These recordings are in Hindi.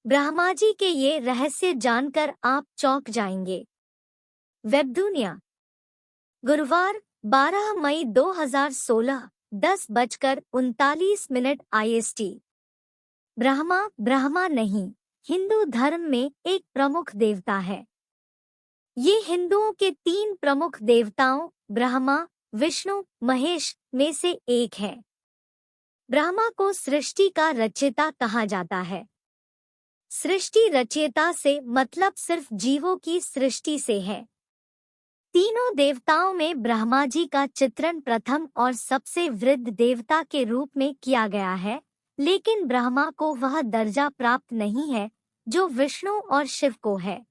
ब्रह्मा जी के ये रहस्य जानकर आप चौंक जाएंगे। वेब दुनिया। गुरुवार 12 मई 2016 10:39 IST। ब्रह्मा नहीं, हिंदू धर्म में एक प्रमुख देवता है। ये हिंदुओं के 3 प्रमुख देवताओं ब्रह्मा, विष्णु, महेश में से एक है। ब्रह्मा को सृष्टि का रचयिता कहा जाता है। सृष्टि रचयिता से मतलब सिर्फ जीवों की सृष्टि से है। तीनों देवताओं में ब्रह्मा जी का चित्रण प्रथम और सबसे वृद्ध देवता के रूप में किया गया है, लेकिन ब्रह्मा को वह दर्जा प्राप्त नहीं है जो विष्णु और शिव को है।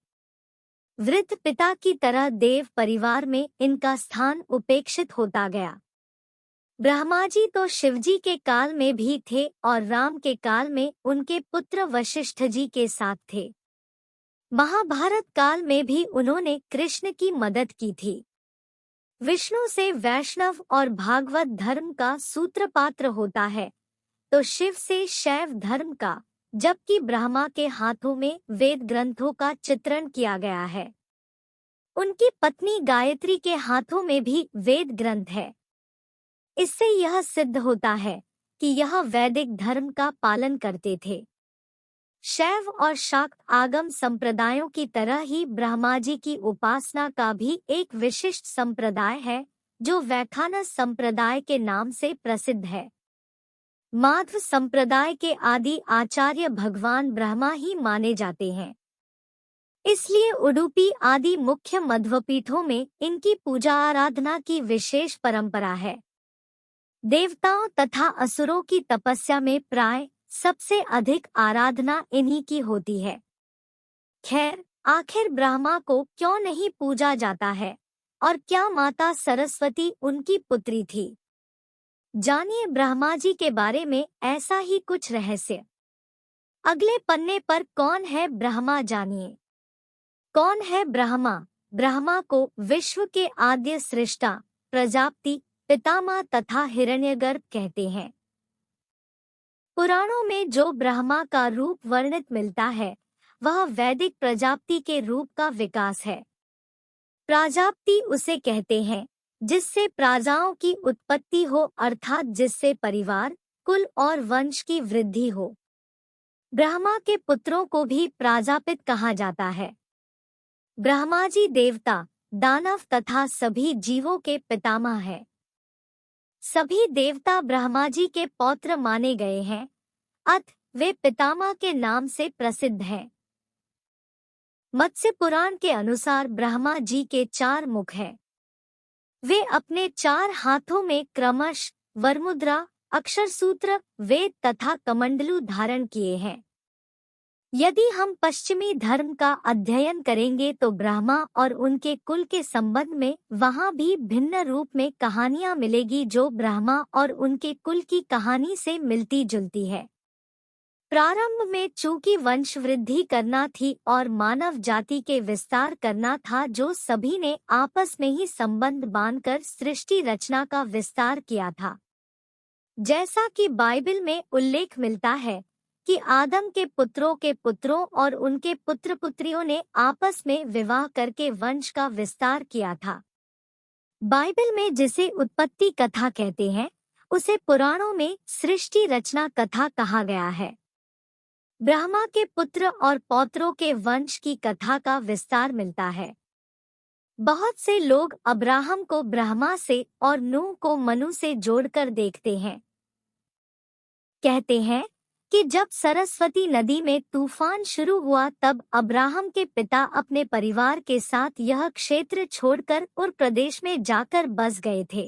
वृद्ध पिता की तरह देव परिवार में इनका स्थान उपेक्षित होता गया। ब्रह्मा जी तो शिवजी के काल में भी थे और राम के काल में उनके पुत्र वशिष्ठ जी के साथ थे। महाभारत काल में भी उन्होंने कृष्ण की मदद की थी। विष्णु से वैष्णव और भागवत धर्म का सूत्रपात्र होता है, तो शिव से शैव धर्म का, जबकि ब्रह्मा के हाथों में वेद ग्रंथों का चित्रण किया गया है। उनकी पत्नी गायत्री के हाथों में भी वेद ग्रंथ है। इससे यह सिद्ध होता है कि यह वैदिक धर्म का पालन करते थे। शैव और शाक्त आगम संप्रदायों की तरह ही ब्रह्मा जी की उपासना का भी एक विशिष्ट संप्रदाय है, जो वैखानस संप्रदाय के नाम से प्रसिद्ध है। माध्व संप्रदाय के आदि आचार्य भगवान ब्रह्मा ही माने जाते हैं। इसलिए उडुपी आदि मुख्य मध्वपीठों में इनकी पूजा आराधना की विशेष परंपरा है। देवताओं तथा असुरों की तपस्या में प्राय सबसे अधिक आराधना इन्हीं की होती है। खैर, आखिर ब्रह्मा को क्यों नहीं पूजा जाता है और क्या माता सरस्वती उनकी पुत्री थी? जानिए ब्रह्मा जी के बारे में ऐसा ही कुछ रहस्य। अगले पन्ने पर कौन है ब्रह्मा जानिए। कौन है ब्रह्मा? ब्रह्मा को विश्व के आद्य सृष्टा, प्रजापति, पितामह तथा हिरण्यगर्भ कहते हैं। पुराणों में जो ब्रह्मा का रूप वर्णित मिलता है, वह वैदिक प्रजापति के रूप का विकास है। प्राजापति उसे कहते हैं जिससे प्रजाओं की उत्पत्ति हो, अर्थात जिससे परिवार, कुल और वंश की वृद्धि हो। ब्रह्मा के पुत्रों को भी प्राजापित कहा जाता है। ब्रह्मा जी देवता, दानव तथा सभी जीवों के पितामह हैं। सभी देवता ब्रह्मा जी के पौत्र माने गए हैं, अतः वे पितामह के नाम से प्रसिद्ध हैं। मत्स्य पुराण के अनुसार ब्रह्मा जी के 4 मुख हैं। वे अपने 4 हाथों में क्रमश वरमुद्रा, अक्षरसूत्र, वेद तथा कमंडलू धारण किए हैं। यदि हम पश्चिमी धर्म का अध्ययन करेंगे तो ब्रह्मा और उनके कुल के संबंध में वहां भी भिन्न रूप में कहानियां मिलेगी जो ब्रह्मा और उनके कुल की कहानी से मिलती जुलती है। प्रारंभ में चूंकि वंश वृद्धि करना थी और मानव जाति के विस्तार करना था, जो सभी ने आपस में ही संबंध बांधकर सृष्टि रचना का विस्तार किया था। जैसा कि बाइबल में उल्लेख मिलता है कि आदम के पुत्रों और उनके पुत्र पुत्रियों ने आपस में विवाह करके वंश का विस्तार किया था। बाइबल में जिसे उत्पत्ति कथा कहते हैं, उसे पुराणों में सृष्टि रचना कथा कहा गया है। ब्रह्मा के पुत्र और पौत्रों के वंश की कथा का विस्तार मिलता है। बहुत से लोग अब्राहम को ब्रह्मा से और नूह को मनु से जोड़कर देखते हैं। कहते हैं कि जब सरस्वती नदी में तूफान शुरू हुआ तब अब्राहम के पिता अपने परिवार के साथ यह क्षेत्र छोड़कर उर प्रदेश में जाकर बस गए थे।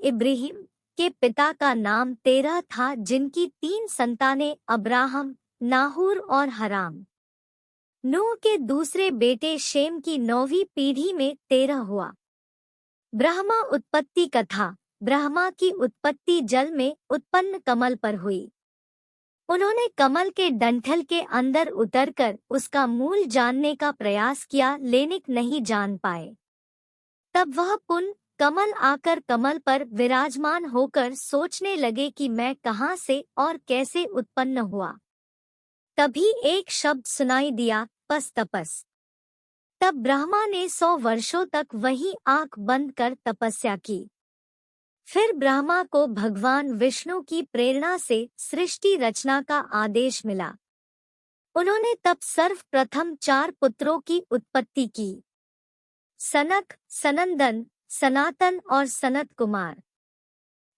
इब्राहिम के पिता का नाम तेरह था, जिनकी 3 संतानें अब्राहम, नाहूर और हराम। नूह के दूसरे बेटे शेम की 9वीं पीढ़ी में 13 हुआ। ब्रह्मा उत्पत्ति कथा। ब्रह्मा की उत्पत्ति जल में उत्पन्न कमल पर हुई। उन्होंने कमल के डंठल के अंदर उतरकर उसका मूल जानने का प्रयास किया, लेकिन नहीं जान पाए। तब वह पुन कमल आकर कमल पर विराजमान होकर सोचने लगे कि मैं कहाँ से और कैसे उत्पन्न हुआ। तभी एक शब्द सुनाई दिया, पस तपस। तब ब्रह्मा ने 100 वर्षों तक वहीं आंख बंद कर तपस्या की। फिर ब्रह्मा को भगवान विष्णु की प्रेरणा से सृष्टि रचना का आदेश मिला। उन्होंने तब सर्वप्रथम 4 पुत्रों की उत्पत्ति की, सनक, सनंदन, सनातन और सनत कुमार।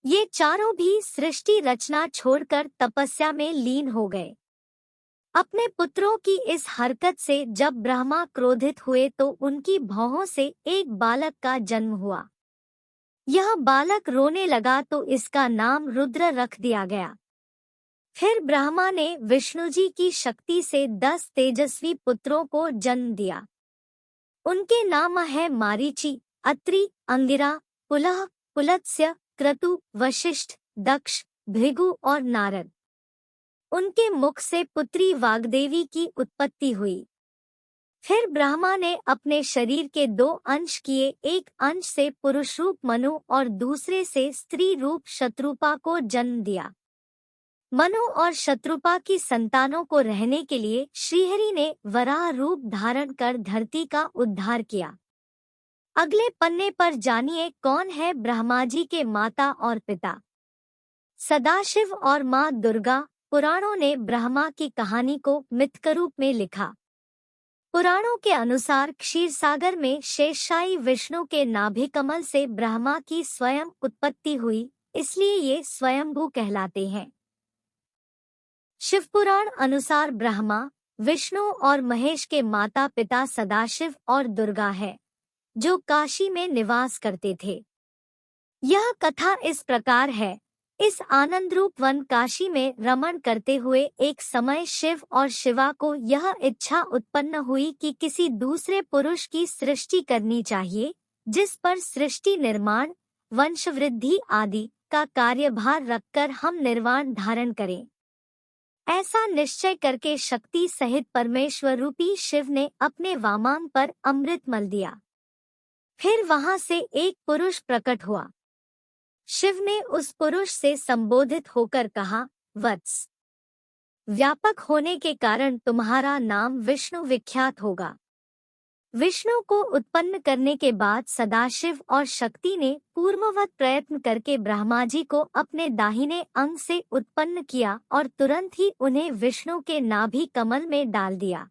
ये चारों भी सृष्टि रचना छोड़कर तपस्या में लीन हो गए। अपने पुत्रों की इस हरकत से जब ब्रह्मा क्रोधित हुए तो उनकी भौहों से एक बालक का जन्म हुआ। यह बालक रोने लगा तो इसका नाम रुद्र रख दिया गया। फिर ब्रह्मा ने विष्णुजी की शक्ति से 10 तेजस्वी पुत्रों को जन्म दिया। उनके नाम है मारीचि, अत्रि, अंगिरा, पुलह, पुलत्स्य, क्रतु, वशिष्ठ, दक्ष, भृगु और नारद। उनके मुख से पुत्री वाग्देवी की उत्पत्ति हुई। फिर ब्रह्मा ने अपने शरीर के 2 अंश किए, एक अंश से पुरुष रूप मनु और दूसरे से स्त्री रूप शत्रुपा को जन्म दिया। मनु और शत्रुपा की संतानों को रहने के लिए श्रीहरि ने वराह रूप धारण कर धरती का उद्धार किया। अगले पन्ने पर जानिए कौन है ब्रह्मा जी के माता और पिता। सदाशिव और माँ दुर्गा। पुराणों ने ब्रह्मा की कहानी को मिथ रूप में लिखा। पुराणों के अनुसार क्षीरसागर में शेषशायी विष्णु के नाभि कमल से ब्रह्मा की स्वयं उत्पत्ति हुई, इसलिए ये स्वयंभू कहलाते हैं। शिवपुराण अनुसार ब्रह्मा, विष्णु और महेश के माता पिता सदाशिव और दुर्गा है, जो काशी में निवास करते थे। यह कथा इस प्रकार है। इस आनंदरूप वन काशी में रमण करते हुए एक समय शिव और शिवा को यह इच्छा उत्पन्न हुई कि किसी दूसरे पुरुष की सृष्टि करनी चाहिए, जिस पर सृष्टि निर्माण, वंशवृद्धि आदि का कार्यभार रखकर हम निर्वाण धारण करें। ऐसा निश्चय करके शक्ति सहित परमेश्वर रूपी शिव ने अपने वामांग पर अमृत मल दिया। फिर वहां से एक पुरुष प्रकट हुआ। शिव ने उस पुरुष से संबोधित होकर कहा, वत्स, व्यापक होने के कारण तुम्हारा नाम विष्णु विख्यात होगा। विष्णु को उत्पन्न करने के बाद सदाशिव और शक्ति ने पूर्ववत प्रयत्न करके ब्रह्मा जी को अपने दाहिने अंग से उत्पन्न किया और तुरंत ही उन्हें विष्णु के नाभि कमल में डाल दिया।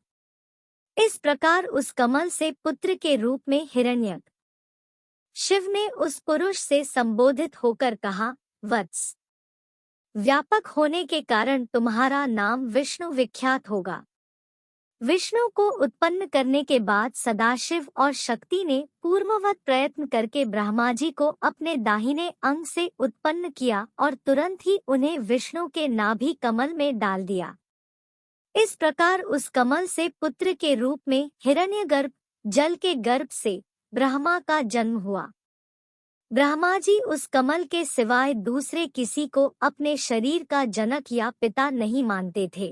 इस प्रकार उस कमल से पुत्र के रूप में हिरण्यक। शिव ने उस पुरुष से संबोधित होकर कहा, वत्स, व्यापक होने के कारण तुम्हारा नाम विष्णु विख्यात होगा। विष्णु को उत्पन्न करने के बाद सदाशिव और शक्ति ने पूर्ववत प्रयत्न करके ब्रह्मा जी को अपने दाहिने अंग से उत्पन्न किया और तुरंत ही उन्हें विष्णु के नाभि कमल में डाल दिया। इस प्रकार उस कमल से पुत्र के रूप में हिरण्यगर्भ, जल के गर्भ से ब्रह्मा का जन्म हुआ। ब्रह्मा जी उस कमल के सिवाय दूसरे किसी को अपने शरीर का जनक या पिता नहीं मानते थे।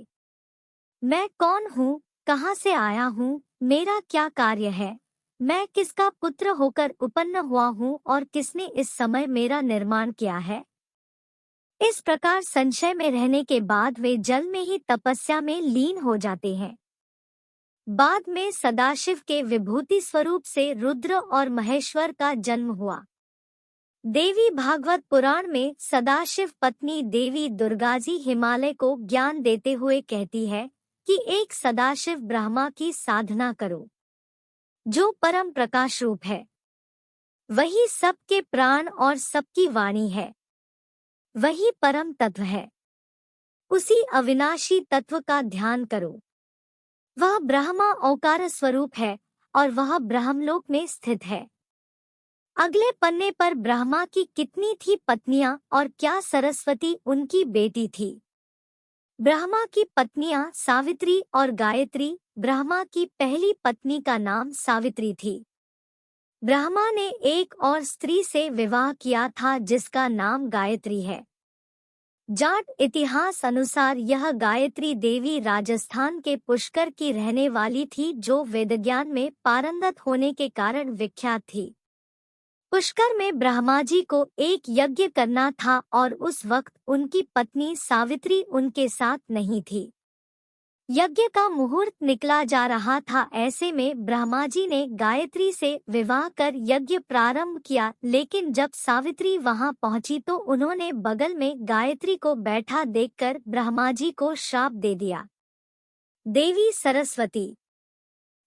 मैं कौन हूँ, कहाँ से आया हूँ, मेरा क्या कार्य है, मैं किसका पुत्र होकर उत्पन्न हुआ हूँ और किसने इस समय मेरा निर्माण किया है। इस प्रकार संशय में रहने के बाद वे जल में ही तपस्या में लीन हो जाते हैं। बाद में सदाशिव के विभूति स्वरूप से रुद्र और महेश्वर का जन्म हुआ। देवी भागवत पुराण में सदाशिव पत्नी देवी दुर्गाजी हिमालय को ज्ञान देते हुए कहती है कि एक सदाशिव ब्रह्मा की साधना करो, जो परम प्रकाश रूप है। वही सबके प्राण और सबकी वाणी है। वही परम तत्व है। उसी अविनाशी तत्व का ध्यान करो। वह ब्रह्मा ओंकार स्वरूप है और वह ब्रह्मलोक में स्थित है। अगले पन्ने पर ब्रह्मा की कितनी थी पत्नियां और क्या सरस्वती उनकी बेटी थी। ब्रह्मा की पत्नियां सावित्री और गायत्री। ब्रह्मा की पहली पत्नी का नाम सावित्री थी। ब्रह्मा ने एक और स्त्री से विवाह किया था जिसका नाम गायत्री है। जाट इतिहास अनुसार यह गायत्री देवी राजस्थान के पुष्कर की रहने वाली थी, जो वेदज्ञान में पारंगत होने के कारण विख्यात थी। पुष्कर में ब्रह्मा जी को एक यज्ञ करना था और उस वक्त उनकी पत्नी सावित्री उनके साथ नहीं थी। यज्ञ का मुहूर्त निकला जा रहा था। ऐसे में ब्रह्मा जी ने गायत्री से विवाह कर यज्ञ प्रारंभ किया, लेकिन जब सावित्री वहां पहुंची तो उन्होंने बगल में गायत्री को बैठा देखकर ब्रह्मा जी को श्राप दे दिया। देवी सरस्वती।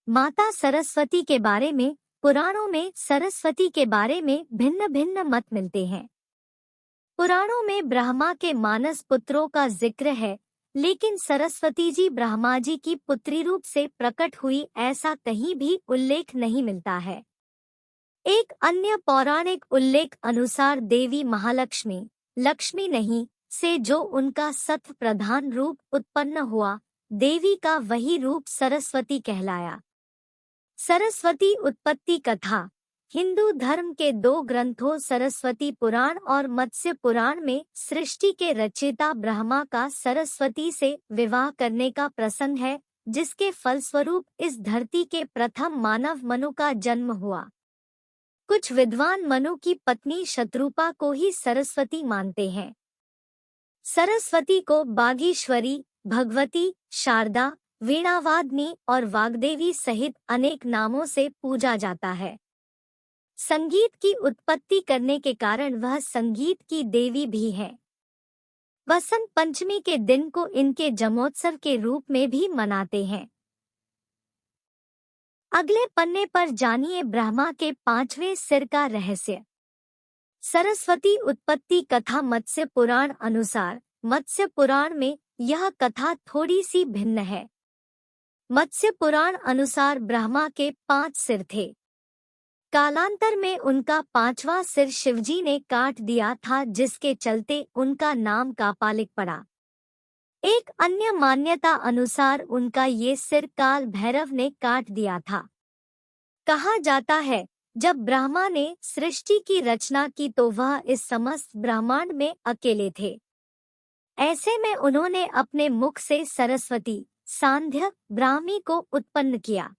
माता सरस्वती के बारे में पुराणों में सरस्वती के बारे में भिन्न भिन्न मत मिलते हैं। पुराणों में ब्रह्मा के मानस पुत्रों का जिक्र है, लेकिन सरस्वती जी ब्रह्मा जी की पुत्री रूप से प्रकट हुई ऐसा कहीं भी उल्लेख नहीं मिलता है। एक अन्य पौराणिक उल्लेख अनुसार देवी महालक्ष्मी, लक्ष्मी नहीं, से जो उनका सत्व प्रधान रूप उत्पन्न हुआ, देवी का वही रूप सरस्वती कहलाया। सरस्वती उत्पत्ति कथा। हिंदू धर्म के दो ग्रंथों सरस्वती पुराण और मत्स्य पुराण में सृष्टि के रचयिता ब्रह्मा का सरस्वती से विवाह करने का प्रसंग है, जिसके फलस्वरूप इस धरती के प्रथम मानव मनु का जन्म हुआ। कुछ विद्वान मनु की पत्नी शत्रुपा को ही सरस्वती मानते हैं। सरस्वती को बागीश्वरी, भगवती, शारदा, वीणावादिनी और वाग्देवी सहित अनेक नामों से पूजा जाता है। संगीत की उत्पत्ति करने के कारण वह संगीत की देवी भी है। वसंत पंचमी के दिन को इनके जन्मोत्सव के रूप में भी मनाते हैं। अगले पन्ने पर जानिए ब्रह्मा के 5वें सिर का रहस्य। सरस्वती उत्पत्ति कथा। मत्स्य पुराण अनुसार मत्स्य पुराण में यह कथा थोड़ी सी भिन्न है। मत्स्य पुराण अनुसार ब्रह्मा के 5 सिर थे। कालांतर में उनका 5वां सिर शिवजी ने काट दिया था, जिसके चलते उनका नाम कापालिक पड़ा। एक अन्य मान्यता अनुसार उनका ये सिर काल भैरव ने काट दिया था। कहा जाता है जब ब्रह्मा ने सृष्टि की रचना की तो वह इस समस्त ब्रह्मांड में अकेले थे। ऐसे में उन्होंने अपने मुख से सरस्वती, सांध्य, ब्राह्मी को उत्पन्न किया।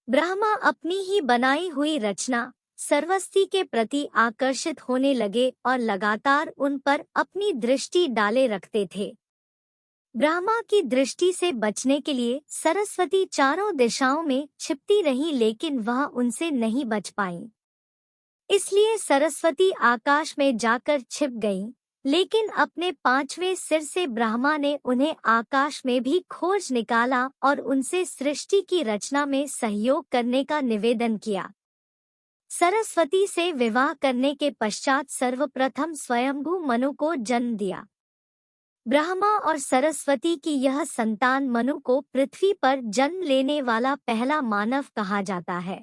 ब्रह्मा अपनी ही बनाई हुई रचना सरस्वती के प्रति आकर्षित होने लगे और लगातार उन पर अपनी दृष्टि डाले रखते थे। ब्रह्मा की दृष्टि से बचने के लिए सरस्वती चारों दिशाओं में छिपती रही, लेकिन वह उनसे नहीं बच पाई। इसलिए सरस्वती आकाश में जाकर छिप गईं, लेकिन अपने 5वें सिर से ब्रह्मा ने उन्हें आकाश में भी खोज निकाला और उनसे सृष्टि की रचना में सहयोग करने का निवेदन किया। सरस्वती से विवाह करने के पश्चात सर्वप्रथम स्वयंभू मनु को जन्म दिया। ब्रह्मा और सरस्वती की यह संतान मनु को पृथ्वी पर जन्म लेने वाला पहला मानव कहा जाता है।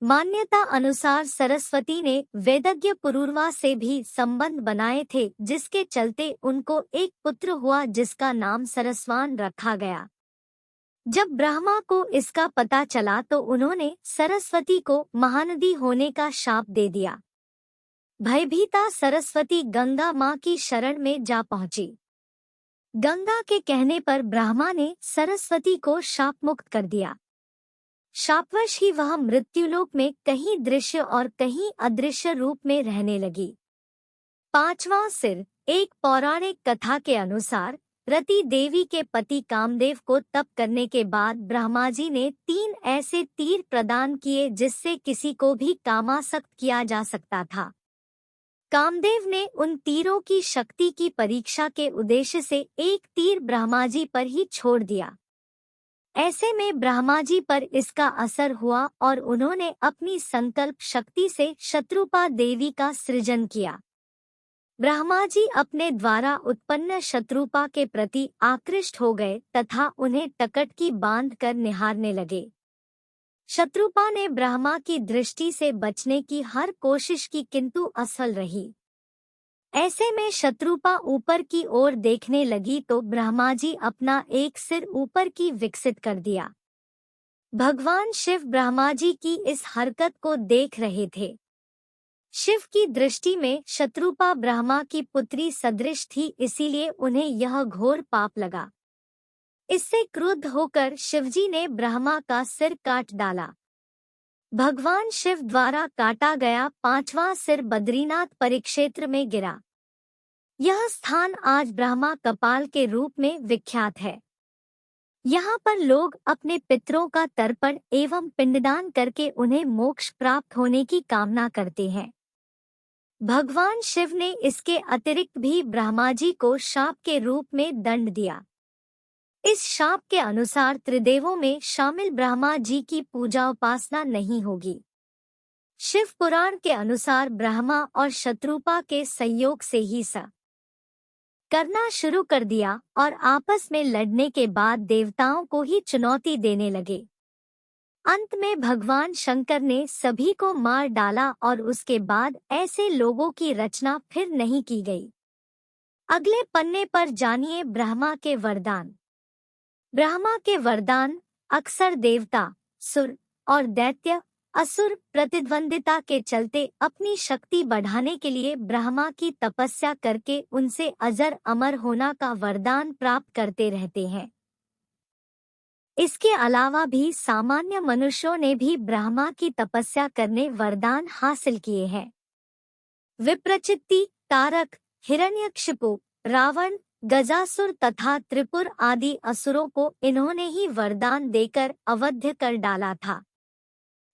मान्यता अनुसार सरस्वती ने वेदज्ञ पुरूरवा से भी संबंध बनाए थे, जिसके चलते उनको एक पुत्र हुआ जिसका नाम सरस्वान रखा गया। जब ब्रह्मा को इसका पता चला तो उन्होंने सरस्वती को महानदी होने का शाप दे दिया। भयभीता सरस्वती गंगा माँ की शरण में जा पहुंची। गंगा के कहने पर ब्रह्मा ने सरस्वती को शाप मुक्त कर दिया। शापवश ही वह मृत्युलोक में कहीं दृश्य और कहीं अदृश्य रूप में रहने लगी। 5वां सिर। एक पौराणिक कथा के अनुसार रति देवी के पति कामदेव को तप करने के बाद ब्रह्मा जी ने 3 ऐसे तीर प्रदान किए जिससे किसी को भी कामासक्त किया जा सकता था। कामदेव ने उन तीरों की शक्ति की परीक्षा के उद्देश्य से एक तीर ब्रह्मा जी पर ही छोड़ दिया। ऐसे में ब्रह्मा जी पर इसका असर हुआ और उन्होंने अपनी संकल्प शक्ति से शत्रुपा देवी का सृजन किया। ब्रह्मा जी अपने द्वारा उत्पन्न शत्रुपा के प्रति आकृष्ट हो गए तथा उन्हें टकटकी बांध कर निहारने लगे। शत्रुपा ने ब्रह्मा की दृष्टि से बचने की हर कोशिश की, किंतु असफल रही। ऐसे में शत्रुपा ऊपर की ओर देखने लगी तो ब्रह्मा जी अपना एक सिर ऊपर की विकसित कर दिया। भगवान शिव ब्रह्मा जी की इस हरकत को देख रहे थे। शिव की दृष्टि में शत्रुपा ब्रह्मा की पुत्री सदृश थी, इसीलिए उन्हें यह घोर पाप लगा। इससे क्रुद्ध होकर शिवजी ने ब्रह्मा का सिर काट डाला। भगवान शिव द्वारा काटा गया 5वां सिर बद्रीनाथ परिक्षेत्र में गिरा। यह स्थान आज ब्रह्मा कपाल के रूप में विख्यात है। यहाँ पर लोग अपने पितरों का तर्पण एवं पिंडदान करके उन्हें मोक्ष प्राप्त होने की कामना करते हैं। भगवान शिव ने इसके अतिरिक्त भी ब्रह्मा जी को शाप के रूप में दंड दिया। इस शाप के अनुसार त्रिदेवों में शामिल ब्रह्मा जी की पूजा उपासना नहीं होगी। शिव पुराण के अनुसार ब्रह्मा और शत्रुपा के संयोग से ही सा करना शुरू कर दिया और आपस में लड़ने के बाद देवताओं को ही चुनौती देने लगे। अंत में भगवान शंकर ने सभी को मार डाला और उसके बाद ऐसे लोगों की रचना फिर नहीं की गई। अगले पन्ने पर जानिए ब्रह्मा के वरदान। ब्रह्मा के वरदान अक्सर देवता, सुर और दैत्य असुर प्रतिद्वंदिता के चलते अपनी शक्ति बढ़ाने के लिए ब्रह्मा की तपस्या करके उनसे अजर अमर होना का वरदान प्राप्त करते रहते हैं। इसके अलावा भी सामान्य मनुष्यों ने भी ब्रह्मा की तपस्या करने वरदान हासिल किए हैं। विप्रचित्ति, तारक, हिरण्यकशिपु, रावण, गजासुर तथा त्रिपुर आदि असुरों को इन्होंने ही वरदान देकर अवध्य कर डाला था।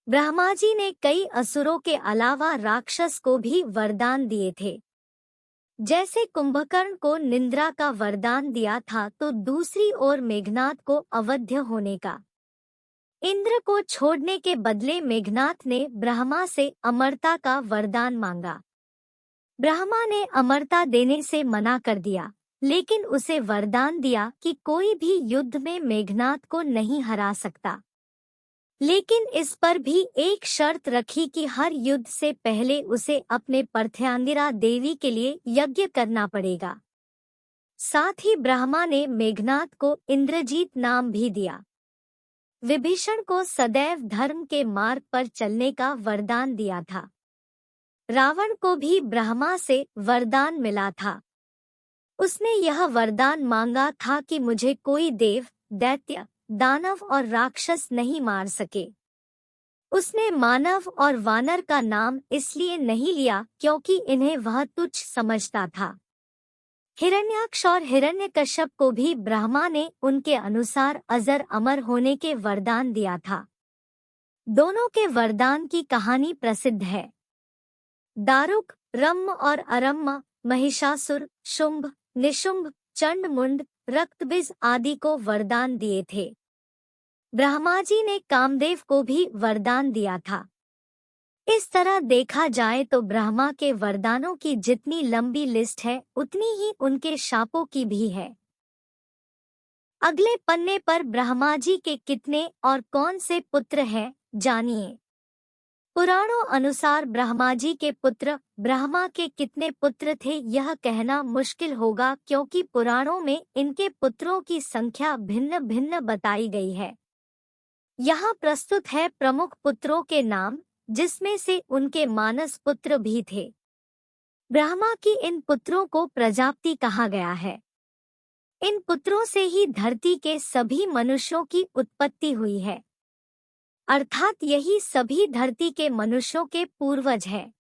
ब्रह्मा जी ने कई असुरों के अलावा राक्षस को भी वरदान दिए थे। जैसे कुंभकर्ण को निंद्रा का वरदान दिया था तो दूसरी ओर मेघनाथ को अवध्य होने का। इंद्र को छोड़ने के बदले मेघनाथ ने ब्रह्मा से अमरता का वरदान मांगा। ब्रह्मा ने अमरता देने से मना कर दिया, लेकिन उसे वरदान दिया कि कोई भी युद्ध में मेघनाथ को नहीं हरा सकता। लेकिन इस पर भी एक शर्त रखी कि हर युद्ध से पहले उसे अपने पार्थेयांगिरा देवी के लिए यज्ञ करना पड़ेगा। साथ ही ब्रह्मा ने मेघनाथ को इंद्रजीत नाम भी दिया। विभीषण को सदैव धर्म के मार्ग पर चलने का वरदान दिया था। रावण को भी ब्रह्मा से वरदान मिला था। उसने यह वरदान मांगा था कि मुझे कोई देव, दैत्य, दानव और राक्षस नहीं मार सके। उसने मानव और वानर का नाम इसलिए नहीं लिया क्योंकि इन्हें वह तुच्छ समझता था। हिरण्याक्ष और हिरण्यकश्यप को भी ब्रह्मा ने उनके अनुसार अजर अमर होने के वरदान दिया था। दोनों के वरदान की कहानी प्रसिद्ध है। दारुक, रम्म और अरम्म महिषासुर, शुंभ, निशुंभ, चंड मुंड, रक्तबिज आदि को वरदान दिए थे। ब्रह्मा जी ने कामदेव को भी वरदान दिया था। इस तरह देखा जाए तो ब्रह्मा के वरदानों की जितनी लंबी लिस्ट है उतनी ही उनके शापों की भी है। अगले पन्ने पर ब्रह्मा जी के कितने और कौन से पुत्र हैं, जानिए। पुराणों अनुसार ब्रह्मा जी के पुत्र ब्रह्मा के कितने पुत्र थे यह कहना मुश्किल होगा क्योंकि पुराणों में इनके पुत्रों की संख्या भिन्न भिन्न बताई गई है। यहाँ प्रस्तुत है प्रमुख पुत्रों के नाम, जिसमें से उनके मानस पुत्र भी थे। ब्रह्मा की इन पुत्रों को प्रजापति कहा गया है। इन पुत्रों से ही धरती के सभी मनुष्यों की उत्पत्ति हुई है, अर्थात यही सभी धरती के मनुष्यों के पूर्वज हैं।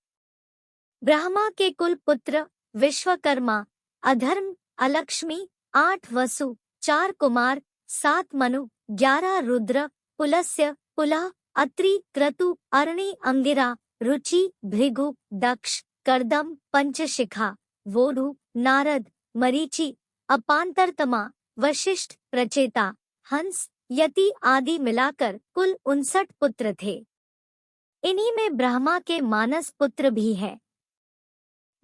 ब्रह्मा के कुल पुत्र विश्वकर्मा, अधर्म, अलक्ष्मी, 8 वसु, 4 कुमार, 7 मनु, 11 रुद्र, पुलस्त्य, पुलह, अत्रि, क्रतु, अरणि, अंगिरा, रुचि, भृगु, दक्ष, कर्दम, पंचशिखा, वोढु, नारद, मरीचि, अपांतरतमा, वशिष्ठ, प्रचेता, हंस, यति आदि मिलाकर कुल 59 पुत्र थे। इन्हीं में ब्रह्मा के मानस पुत्र भी हैं।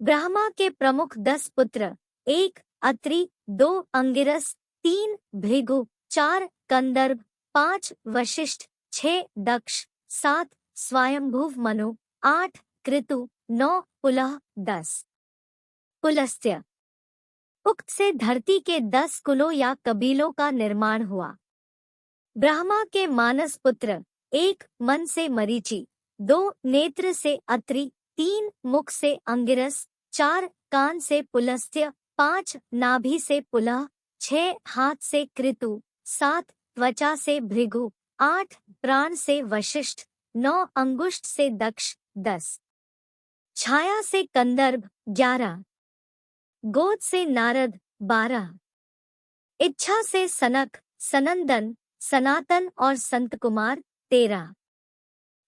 ब्रह्मा के प्रमुख 10 पुत्र 1 अत्रि, 2 अंगिरस, 3 भृगु, 4 कंदर्प, 5 वशिष्ठ, 6 दक्ष, 7 स्वयंभुव मनु, 8 कृतु, 9 पुलह, 10 पुलस्त्य। उक्त से धरती के 10 कुलों या कबीलों का निर्माण हुआ। ब्रह्मा के मानस पुत्र 1 मन से मरीचि, 2 नेत्र से अत्रि, 3 मुख से अंगिरस, 4 कान से पुलस्त्य, 5 नाभि से पुलह, 6 हाथ से कृतु, 7 त्वचा से भृगु, 8 प्राण से वशिष्ठ, 9 अंगुष्ठ से दक्ष 10, छाया से कंदर्प 11, गोद से नारद 12, इच्छा से सनक, सनंदन, सनातन और संत कुमार 13,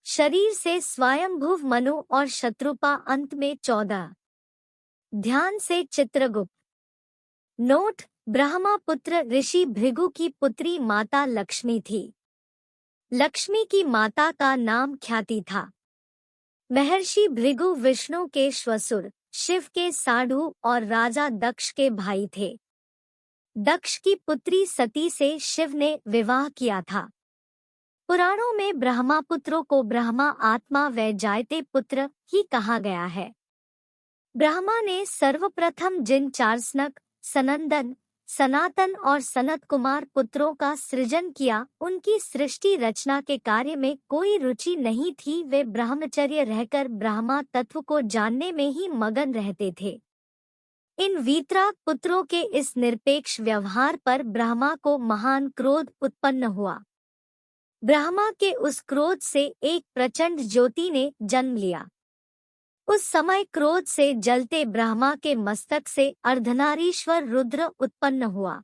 शरीर से स्वयंभुव मनु और शत्रुपा अंत में 14, ध्यान से चित्रगुप्त। नोट: ब्रह्मा पुत्र ऋषि भृगु की पुत्री माता लक्ष्मी थी। लक्ष्मी की माता का नाम ख्याति था। महर्षि भृगु विष्णु के श्वसुर, शिव के साढ़ू और राजा दक्ष के भाई थे। दक्ष की पुत्री सती से शिव ने विवाह किया था। पुराणों में ब्रह्मा पुत्रों को ब्रह्मा आत्मा व जायते पुत्र ही कहा गया है। ब्रह्मा ने सर्वप्रथम जिन 4 सनक, सनंदन, सनातन और सनत कुमार पुत्रों का सृजन किया, उनकी सृष्टि रचना के कार्य में कोई रुचि नहीं थी। वे ब्रह्मचर्य रहकर ब्रह्मा तत्व को जानने में ही मगन रहते थे। इन वीतराग पुत्रों के इस निरपेक्ष व्यवहार पर ब्रह्मा को महान क्रोध उत्पन्न हुआ। ब्रह्मा के उस क्रोध से एक प्रचंड ज्योति ने जन्म लिया। उस समय क्रोध से जलते ब्रह्मा के मस्तक से अर्धनारीश्वर रुद्र उत्पन्न हुआ।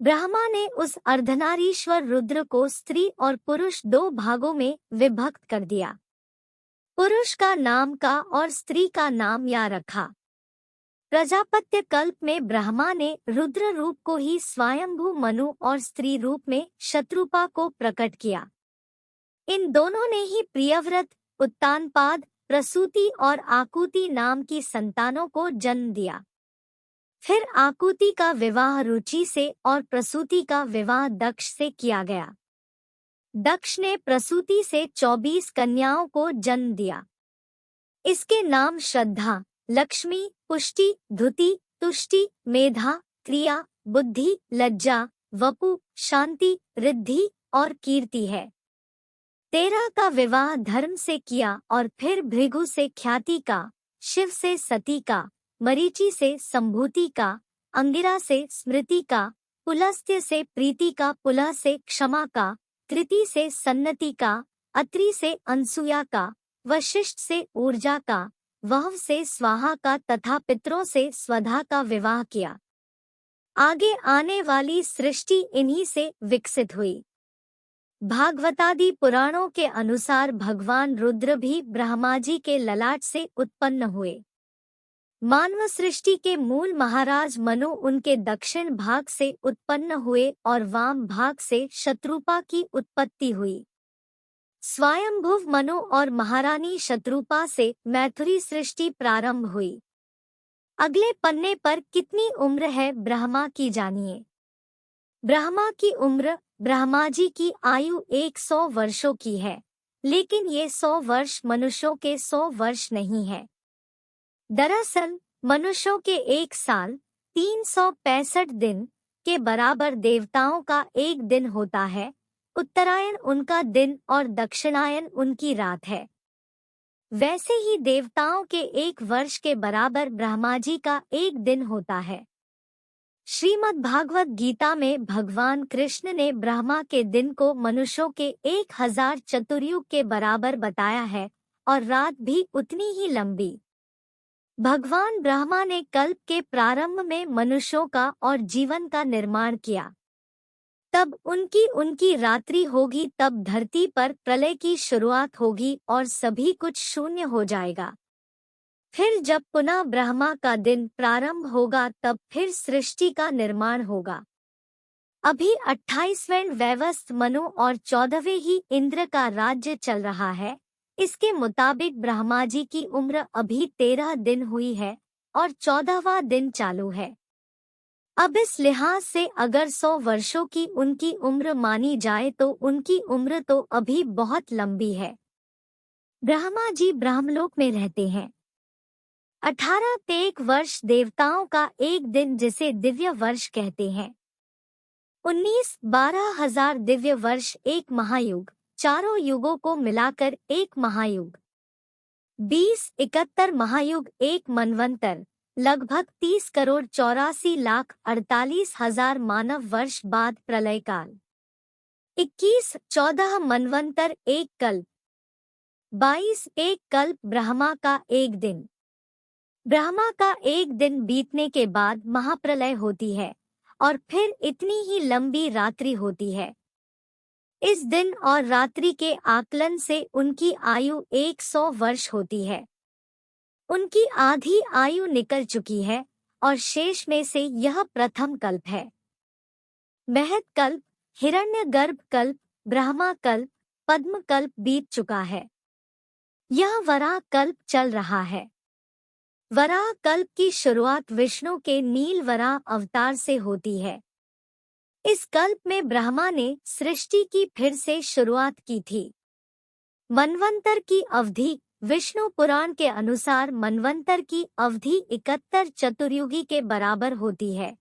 ब्रह्मा ने उस अर्धनारीश्वर रुद्र को स्त्री और पुरुष 2 भागों में विभक्त कर दिया। पुरुष का नाम का और स्त्री का नाम या रखा। प्रजापत्य कल्प में ब्रह्मा ने रुद्र रूप को ही स्वयंभू मनु और स्त्री रूप में शत्रुपा को प्रकट किया। इन दोनों ने ही प्रियव्रत, उत्तानपाद, प्रसूति और आकुति नाम की संतानों को जन्म दिया। फिर आकुति का विवाह रुचि से और प्रसूति का विवाह दक्ष से किया गया। दक्ष ने प्रसूति से 24 कन्याओं को जन्म दिया। इसके नाम श्रद्धा, लक्ष्मी, पुष्टि, धुति, तुष्टि, मेधा, क्रिया, बुद्धि, लज्जा, वपु, शांति, रिद्धि और कीर्ति है। 13 का विवाह धर्म से किया और फिर भृगु से ख्याति का, शिव से सती का, मरीचि से संभूति का, अंगिरा से स्मृति का, पुलस्त्य से प्रीति का, पुलह से क्षमा का, कृति से सन्नति का, अत्रि से अनसुया का, वशिष्ठ से ऊर्जा का, वह्व से स्वाहा का तथा पितरों से स्वधा का विवाह किया। आगे आने वाली सृष्टि इन्हीं से विकसित हुई। भागवतादि पुराणों के अनुसार भगवान रुद्र भी ब्रह्माजी के ललाट से उत्पन्न हुए। मानव सृष्टि के मूल महाराज मनु उनके दक्षिण भाग से उत्पन्न हुए और वाम भाग से शत्रुपा की उत्पत्ति हुई। स्वयंभुव मनु और महारानी शत्रुपा से मैथुरी सृष्टि प्रारंभ हुई। अगले पन्ने पर कितनी उम्र है ब्रह्मा की जानिए। ब्रह्मा की उम्र, ब्रह्माजी की आयु 100 वर्षों की है, लेकिन ये 100 वर्ष मनुष्यों के 100 वर्ष नहीं है। दरअसल मनुष्यों के 1 साल 365 दिन के बराबर देवताओं का 1 दिन होता है। उत्तरायण उनका दिन और दक्षिणायन उनकी रात है। वैसे ही देवताओं के 1 वर्ष के बराबर ब्रह्माजी का 1 दिन होता है। श्रीमद् भागवत गीता में भगवान कृष्ण ने ब्रह्मा के दिन को मनुष्यों के 1000 चतुर्युग के बराबर बताया है और रात भी उतनी ही लंबी। भगवान ब्रह्मा ने कल्प के प्रारंभ में मनुष्यों का और जीवन का निर्माण किया। तब उनकी रात्रि होगी, तब धरती पर प्रलय की शुरुआत होगी और सभी कुछ शून्य हो जाएगा। फिर जब पुनः ब्रह्मा का दिन प्रारंभ होगा, तब फिर सृष्टि का निर्माण होगा। अभी 28वें वैवस्वत मनु और 14वें ही इंद्र का राज्य चल रहा है। इसके मुताबिक ब्रह्माजी की उम्र अभी 13 दिन हुई है और 14वां दिन चालू है। अब इस लिहाज से अगर 100 वर्षों की उनकी उम्र मानी जाए तो उनकी उम्र तो अभी बहुत लंबी है। ब्रह्मा जी ब्रह्मलोक में रहते हैं। 18 वर्ष देवताओं का 1 दिन, जिसे दिव्य वर्ष कहते हैं। 19-12 हजार दिव्य वर्ष 1 महायुग, चारों युगों को मिलाकर 1 महायुग। 20-71 महायुग 1 मनवंतर, लगभग 30,84,48,000 मानव वर्ष बाद प्रलय काल। 21-14 मनवंतर 1 कल्प, 22 एक कल्प ब्रह्मा का एक दिन। ब्रह्मा का एक दिन बीतने के बाद महाप्रलय होती है और फिर इतनी ही लंबी रात्रि होती है। इस दिन और रात्रि के आकलन से उनकी आयु 100 वर्ष होती है। उनकी आधी आयु निकल चुकी है और शेष में से यह प्रथम कल्प है। महत कल्प, हिरण्यगर्भ कल्प, ब्रह्मा कल्प, पद्म कल्प बीत चुका है। यह वराह कल्प चल रहा है। वराह कल्प की शुरुआत विष्णु के नील वराह अवतार से होती है। इस कल्प में ब्रह्मा ने सृष्टि की फिर से शुरुआत की थी। मनवंतर की अवधि, विष्णु पुराण के अनुसार मनवंतर की अवधि 71 चतुर्युगी के बराबर होती है।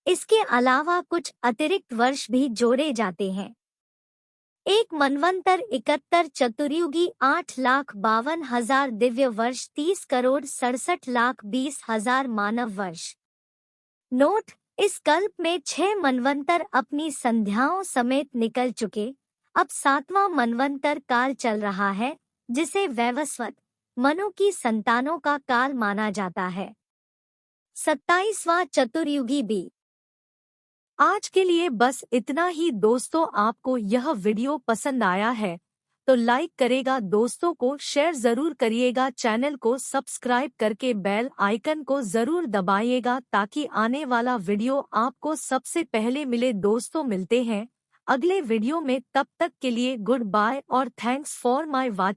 इसके अलावा कुछ अतिरिक्त वर्ष भी जोड़े जाते हैं। एक मनवंतर 71 चतुर्युगी 8,52,000 दिव्य वर्ष 30,67,20,000 मानव वर्ष। नोट: इस कल्प में 6 मनवंतर अपनी संध्याओं समेत निकल चुके। अब 7वां मनवंतर काल चल रहा है, जिसे वैवस्वत, मनु की संतानों का काल माना जाता है। 27वां चतुर्युगी बी। आज के लिए बस इतना ही दोस्तों। आपको यह वीडियो पसंद आया है तो लाइक करेगा, दोस्तों को शेयर जरूर करिएगा, चैनल को सब्सक्राइब करके बेल आइकन को जरूर दबाइएगा ताकि आने वाला वीडियो आपको सबसे पहले मिले। दोस्तों मिलते हैं अगले वीडियो में, तब तक के लिए गुड बाय और थैंक्स फॉर माय वॉचिंग।